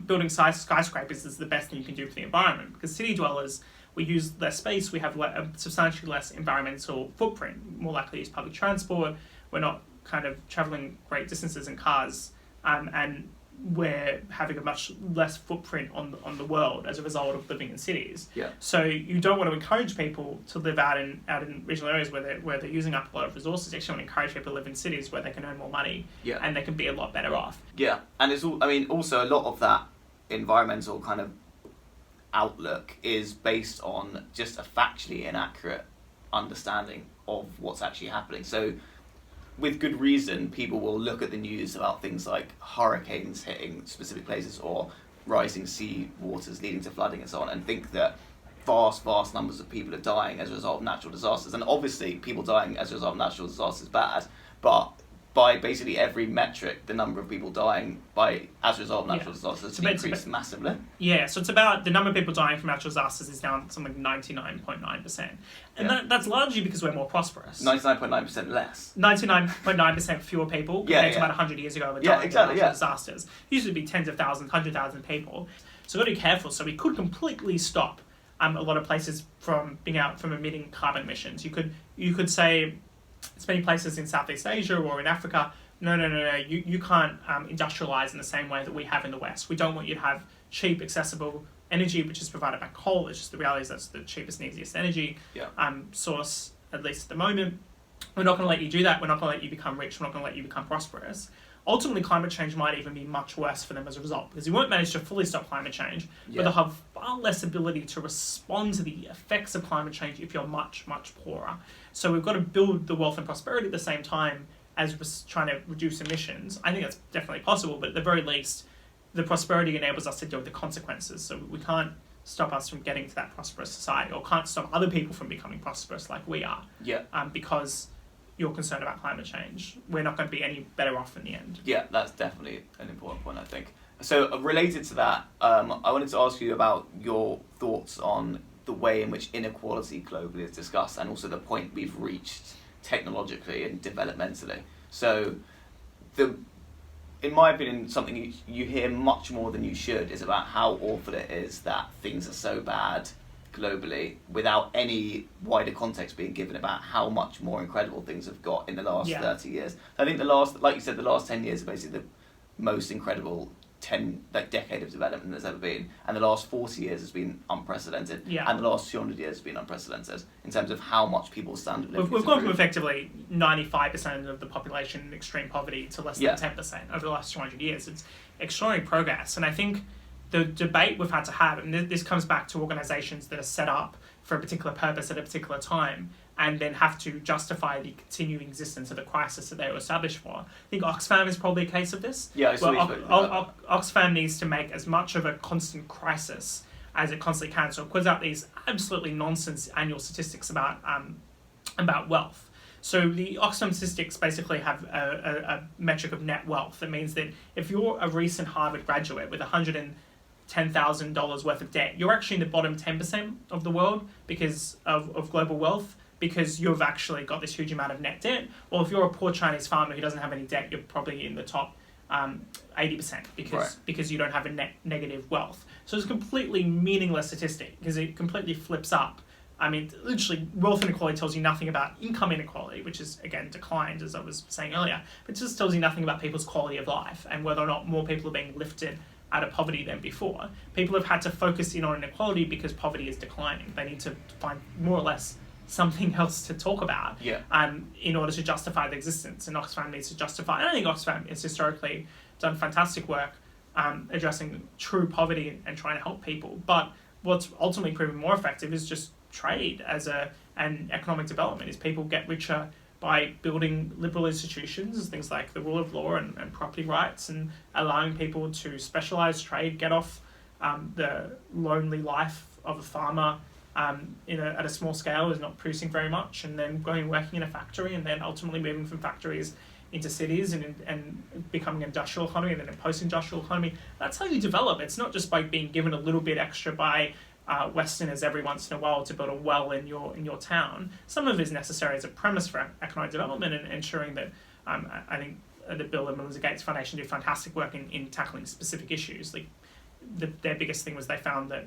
building skyscrapers is the best thing you can do for the environment, because city dwellers, we use less space, we have a substantially less environmental footprint, more likely to use public transport, we're not kind of travelling great distances in cars, and we're having a much less footprint on the world as a result of living in cities. Yeah. So you don't want to encourage people to live out in regional areas where they're using up a lot of resources. You actually want to encourage people to live in cities where they can earn more money, and they can be a lot better off. Yeah, and also a lot of that environmental kind of outlook is based on just a factually inaccurate understanding of what's actually happening. So with good reason, people will look at the news about things like hurricanes hitting specific places or rising sea waters leading to flooding and so on, and think that vast numbers of people are dying as a result of natural disasters. And obviously, people dying as a result of natural disasters is bad, but by basically every metric, the number of people dying as a result of natural disasters has increased massively. Yeah, so it's about the number of people dying from natural disasters is down something like 99.9%. And that's largely because we're more prosperous. 99.9% less. 99.9% fewer people compared to about 100 years ago. Natural disasters. Usually be tens of thousands, 100,000 people. So we've got to be careful. So we could completely stop a lot of places from emitting carbon emissions. You could say, it's many places in Southeast Asia or in Africa, no, you can't industrialise in the same way that we have in the West. We don't want you to have cheap, accessible energy, which is provided by coal. It's just the reality is that's the cheapest and easiest energy source, at least at the moment. We're not going to let you do that. We're not going to let you become rich. We're not going to let you become prosperous. Ultimately, climate change might even be much worse for them as a result, because you won't manage to fully stop climate change, but they'll have far less ability to respond to the effects of climate change if you're much, much poorer. So we've got to build the wealth and prosperity at the same time as we're trying to reduce emissions. I think that's definitely possible, but at the very least, the prosperity enables us to deal with the consequences. So we can't stop us from getting to that prosperous society, or can't stop other people from becoming prosperous like we are. Because you're concerned about climate change. We're not going to be any better off in the end. Yeah, that's definitely an important point, I think. So related to that, I wanted to ask you about your thoughts on the way in which inequality globally is discussed, and also the point we've reached technologically and developmentally. So in my opinion, something you hear much more than you should is about how awful it is that things are so bad globally, without any wider context being given about how much more incredible things have got in the last 30 years. I think the last 10 years are basically the most incredible decade of development there's ever been, and the last 40 years has been unprecedented, and the last 200 years has been unprecedented in terms of how much people's standard of living. We've gone from effectively 95% of the population in extreme poverty to less than 10% over the last 200 years. It's extraordinary progress, and I think the debate we've had to have, and this comes back to organisations that are set up for a particular purpose at a particular time, and then have to justify the continuing existence of the crisis that they were established for. I think Oxfam is probably a case of this. Oxfam needs to make as much of a constant crisis as it constantly can. So it puts out these absolutely nonsense annual statistics about wealth. So the Oxfam statistics basically have a metric of net wealth. That means that if you're a recent Harvard graduate with $110,000 worth of debt, you're actually in the bottom 10% of the world because of global wealth, because you've actually got this huge amount of net debt. Or if you're a poor Chinese farmer who doesn't have any debt, you're probably in the top 80% because you don't have a negative wealth. So it's a completely meaningless statistic because it completely flips up. I mean, literally, wealth inequality tells you nothing about income inequality, which is, again, declined, as I was saying earlier. But it just tells you nothing about people's quality of life and whether or not more people are being lifted out of poverty than before. People have had to focus in on inequality because poverty is declining. They need to find more or less something else to talk about in order to justify the existence. And Oxfam needs to justify. And I think Oxfam has historically done fantastic work addressing true poverty and trying to help people. But what's ultimately proven more effective is just trade as an economic development, is people get richer by building liberal institutions, things like the rule of law and property rights, and allowing people to specialise trade, get off the lonely life of a farmer at a small scale who's not producing very much, and then going and working in a factory, and then ultimately moving from factories into cities and becoming an industrial economy and then a post-industrial economy. That's how you develop. It's not just by being given a little bit extra by Westerners every once in a while to build a well in your town. Some of it is necessary as a premise for economic development and ensuring that I think the Bill and Melinda Gates Foundation do fantastic work in tackling specific issues. Like their biggest thing was they found that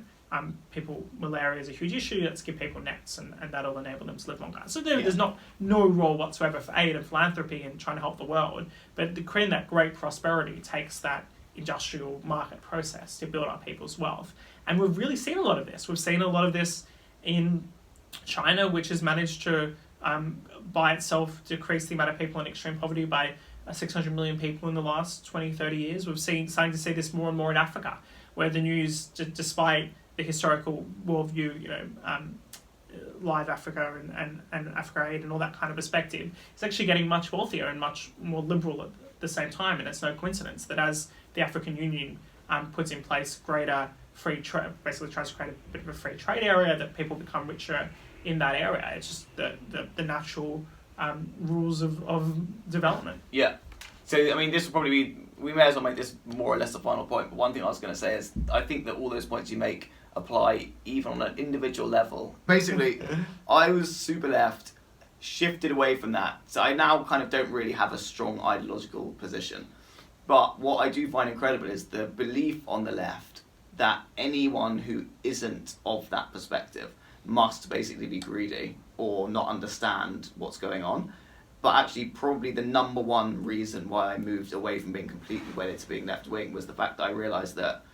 malaria is a huge issue. Let's give people nets, and that'll enable them to live longer. So there's no role whatsoever for aid and philanthropy and trying to help the world. But creating that great prosperity takes that industrial market process to build up people's wealth. And we've really seen a lot of this. We've seen a lot of this in China, which has managed to, by itself, decrease the amount of people in extreme poverty by 600 million people in the last 20, 30 years. We've starting to see this more and more in Africa, where the news, despite the historical worldview, Live Africa and Africa Aid and all that kind of perspective, it's actually getting much wealthier and much more liberal at the same time. And it's no coincidence that as the African Union puts in place greater free trade, basically tries to create a bit of a free trade area, that people become richer in that area. It's just the natural rules of development. Yeah. So, I mean, this will probably be, we may as well make this more or less the final point, but one thing I was going to say is I think that all those points you make apply even on an individual level. Basically, I was super left, shifted away from that, so I now kind of don't really have a strong ideological position. But what I do find incredible is the belief on the left that anyone who isn't of that perspective must basically be greedy or not understand what's going on. But actually, probably the number one reason why I moved away from being completely wedded to being left-wing was the fact that I realised that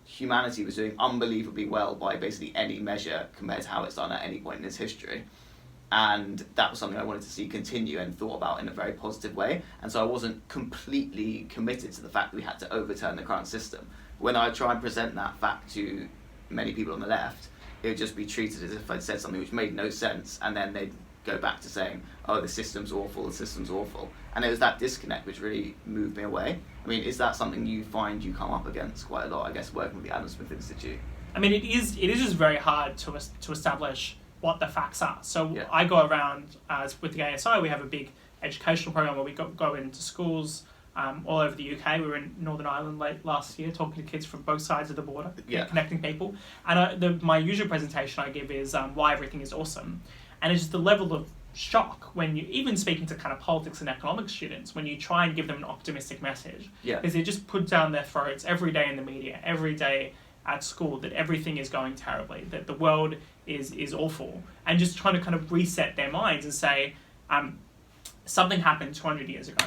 humanity was doing unbelievably well by basically any measure compared to how it's done at any point in its history. And that was something I wanted to see continue and thought about in a very positive way. And so I wasn't completely committed to the fact that we had to overturn the current system. When I try and present that fact to many people on the left, it would just be treated as if I'd said something which made no sense, and then they'd go back to saying, oh, the system's awful, the system's awful. And it was that disconnect which really moved me away. I mean, is that something you find you come up against quite a lot, I guess, working with the Adam Smith Institute? I mean, it is just very hard to establish what the facts are. So yeah. I go around, with the ASI, we have a big educational program where we go into schools all over the UK. We were in Northern Ireland late last year talking to kids from both sides of the border, connecting people. And my usual presentation I give is why everything is awesome. And it's just the level of shock when you, even speaking to kind of politics and economics students, when you try and give them an optimistic message. Because they just put down their throats every day in the media, every day at school, that everything is going terribly, that the world is awful. And just trying to kind of reset their minds and say, something happened 200 years ago.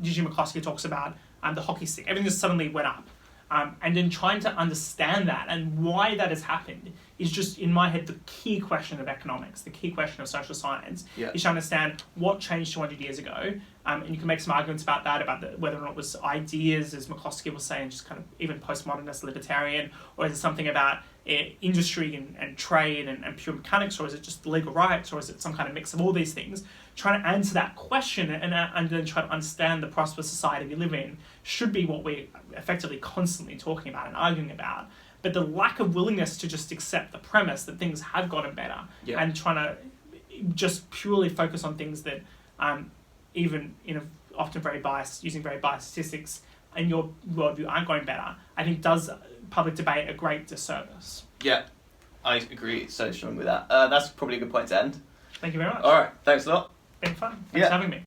Gigi McCloskey talks about the hockey stick. Everything just suddenly went up. And then trying to understand that and why that has happened is just, in my head, the key question of economics, the key question of social science, is to understand what changed 200 years ago. And you can make some arguments about that, about whether or not it was ideas, as McCloskey was saying, just kind of even postmodernist libertarian, or is it something about industry and trade and pure mechanics, or is it just legal rights, or is it some kind of mix of all these things? Trying to answer that question and then try to understand the prosperous society we live in should be what we're effectively constantly talking about and arguing about. But the lack of willingness to just accept the premise that things have gotten better and trying to just purely focus on things that even often very biased, using very biased statistics in your worldview aren't going better, I think does public debate a great disservice. Yeah, I agree so strong with that. That's probably a good point to end. Thank you very much. All right, thanks a lot. Been fun. Thanks for having me.